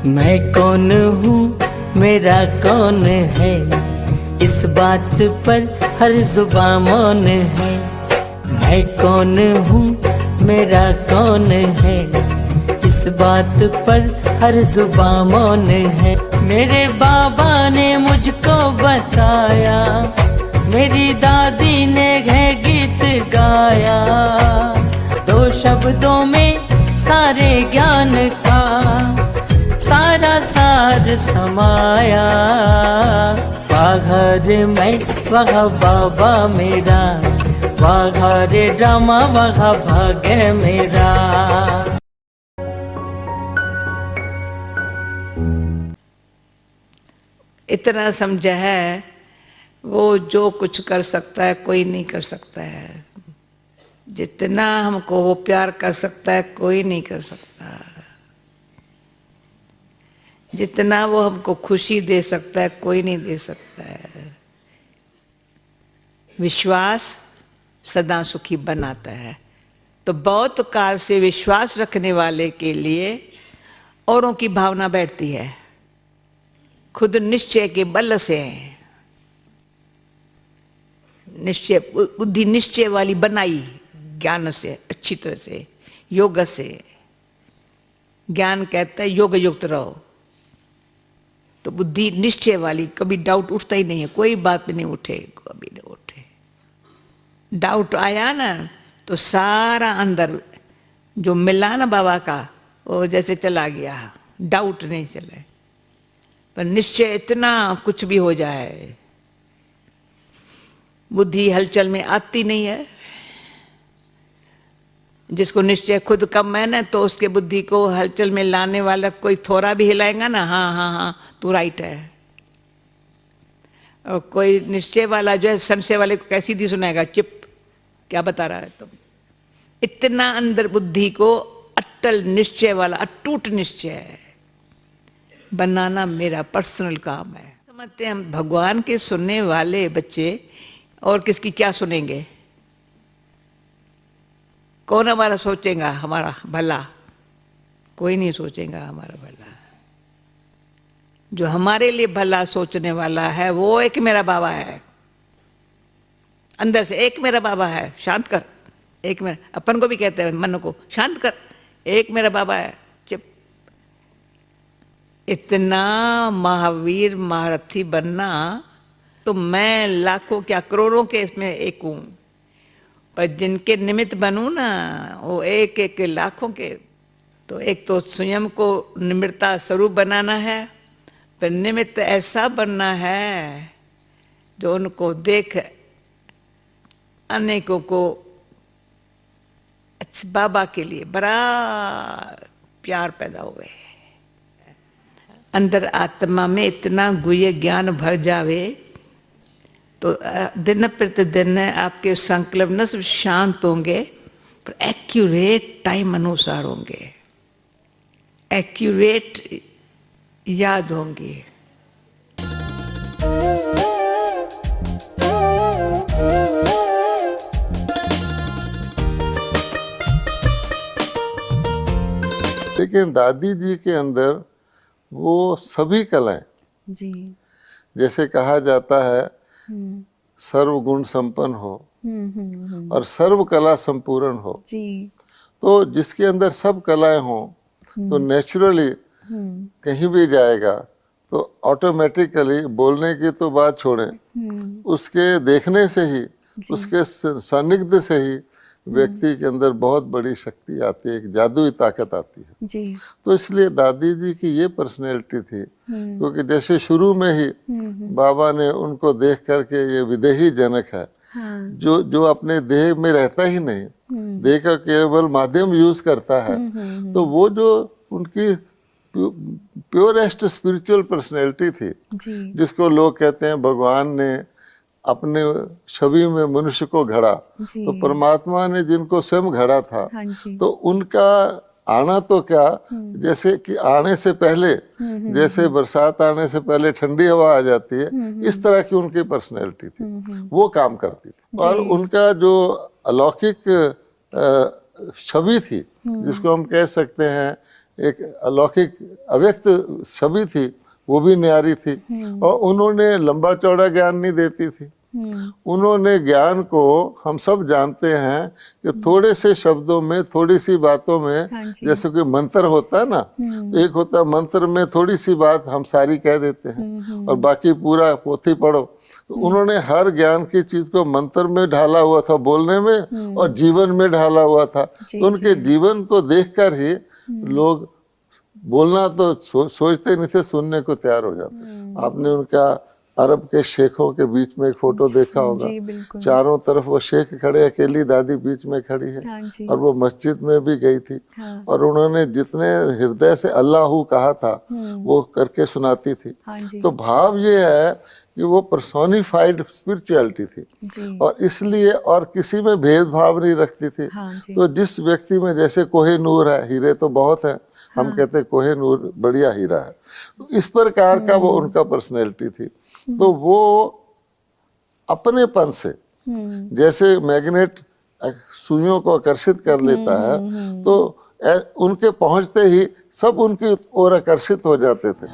मैं कौन हूँ, मेरा कौन है, इस बात पर हर जुबां मौन है। मैं कौन हूँ, मेरा कौन है, इस बात पर हर जुबां मौन है। मेरे बाबा ने मुझको बताया, मेरी दादी ने है गीत गाया, दो शब्दों में सारे ज्ञान का सारा सार समाया। वाघर मैं वह बाबा मेरा, वाघर ड्रामा वह भाग्य मेरा। इतना समझा है, वो जो कुछ कर सकता है कोई नहीं कर सकता है। जितना हमको वो प्यार कर सकता है कोई नहीं कर सकता। जितना वो हमको खुशी दे सकता है कोई नहीं दे सकता है। विश्वास सदा सुखी बनाता है। तो बहुत काल से विश्वास रखने वाले के लिए औरों की भावना बैठती है। खुद निश्चय के बल से निश्चय, बुद्धि निश्चय वाली बनाई ज्ञान से, अच्छी तरह से, योग से। ज्ञान कहता है योग युक्त रहो, तो बुद्धि निश्चय वाली, कभी डाउट उठता ही नहीं है, कोई बात भी नहीं उठे, कभी नहीं उठे। डाउट आया ना तो सारा अंदर जो मिला ना बाबा का, वो जैसे चला गया, डाउट नहीं चले। पर निश्चय इतना कुछ भी हो जाए, बुद्धि हलचल में आती नहीं है। जिसको निश्चय खुद कम है ना, तो उसके बुद्धि को हलचल में लाने वाला कोई थोड़ा भी हिलाएगा ना, हाँ हाँ हाँ तू राइट है। और कोई निश्चय वाला जो है, संशय वाले को कैसी दी सुनाएगा, चिप क्या बता रहा है तुम। इतना अंदर बुद्धि को अटल निश्चय वाला, अटूट निश्चय बनाना मेरा पर्सनल काम है। समझते हैं हम भगवान के सुनने वाले बच्चे और किसकी क्या सुनेंगे। कौन हमारा सोचेगा, हमारा भला? कोई नहीं सोचेगा हमारा भला। जो हमारे लिए भला सोचने वाला है वो एक मेरा बाबा है। अंदर से एक मेरा बाबा है, शांत कर। एक मेरा, अपन को भी कहते हैं मन को, शांत कर, एक मेरा बाबा है, चुप। इतना महावीर महारथी बनना, तो मैं लाखों क्या करोड़ों के इसमें एक हूं, पर जिनके निमित्त बनूं ना, वो एक एक लाखों के। तो एक तो स्वयं को निमित्ता स्वरूप बनाना है, पर निमित्त ऐसा बनना है जो उनको देख अनेकों को अच्छा बाबा के लिए बड़ा प्यार पैदा हुए। अंदर आत्मा में इतना गुह्य ज्ञान भर जावे तो दिन प्रतिदिन आपके संकल्प न सिर्फ शांत होंगे, पर एक्यूरेट टाइम अनुसार होंगे, एक्यूरेट याद होंगी। लेकिन दादी जी के अंदर वो सभी कलाएं जी, जैसे कहा जाता है सर्व गुण संपन्न हो और सर्व कला संपूर्ण हो। जी, तो जिसके अंदर सब कलाएं हो तो नेचुरली कहीं भी जाएगा तो ऑटोमेटिकली, बोलने की तो बात छोड़ें, उसके देखने से ही, उसके सानिध्य से ही व्यक्ति के अंदर बहुत बड़ी शक्ति आती है, एक जादुई ताकत आती है। जी, तो इसलिए दादी जी की ये पर्सनैलिटी थी, क्योंकि जैसे शुरू में ही बाबा ने उनको देख करके ये विदेही जनक है, हाँ, जो अपने देह में रहता ही नहीं, देह का केवल माध्यम यूज करता है। तो वो जो उनकी प्योरेस्ट स्पिरिचुअल पर्सनैलिटी थी, जी, जिसको लोग कहते हैं भगवान ने अपने छवि में मनुष्य को घड़ा, जी, तो परमात्मा ने जिनको स्वयं घड़ा था, हाँ जी, तो उनका आना तो क्या, जैसे कि आने से पहले, जैसे बरसात आने से पहले ठंडी हवा आ जाती है, इस तरह की उनकी पर्सनैलिटी थी, वो काम करती थी। और उनका जो अलौकिक छवि थी, जिसको हम कह सकते हैं एक अलौकिक अव्यक्त छवि थी, वो भी न्यारी थी। और उन्होंने लंबा चौड़ा ज्ञान नहीं देती थी, उन्होंने ज्ञान को, हम सब जानते हैं कि थोड़े से शब्दों में, थोड़ी सी बातों में, हाँ जी। जैसे कि मंत्र होता है ना, तो एक होता है मंत्र में थोड़ी सी बात हम सारी कह देते हैं और बाकी पूरा पोथी पढ़ो। तो उन्होंने हर ज्ञान की चीज को मंत्र में ढाला हुआ था, बोलने में, और जीवन में ढाला हुआ था। तो उनके जीवन को देखकर ही लोग बोलना तो सोचते नहीं थे, सुनने को तैयार हो जाते। आपने उनका अरब के शेखों के बीच में एक फोटो देखा होगा, जी, बिल्कुल। चारों तरफ वो शेख खड़े, अकेली दादी बीच में खड़ी है। हाँ जी। और वो मस्जिद में भी गई थी, हाँ। और उन्होंने जितने हृदय से अल्लाहू कहा था वो करके सुनाती थी। हाँ जी। तो भाव ये है कि वो पर्सोनिफाइड स्पिरिचुअलिटी थी, जी। और इसलिए और किसी में भेदभाव नहीं रखती थी। हाँ जी। तो जिस व्यक्ति में, जैसे कोहिनूर है, हीरे तो बहुत हैं, हम कहते हैं कोहिनूर बढ़िया हीरा है, तो इस प्रकार का वो उनका पर्सनैलिटी थी। तो वो अपनेपन से, जैसे मैग्नेट सुइयों को आकर्षित कर लेता है, तो उनके पहुंचते ही सब उनकी ओर आकर्षित हो जाते थे।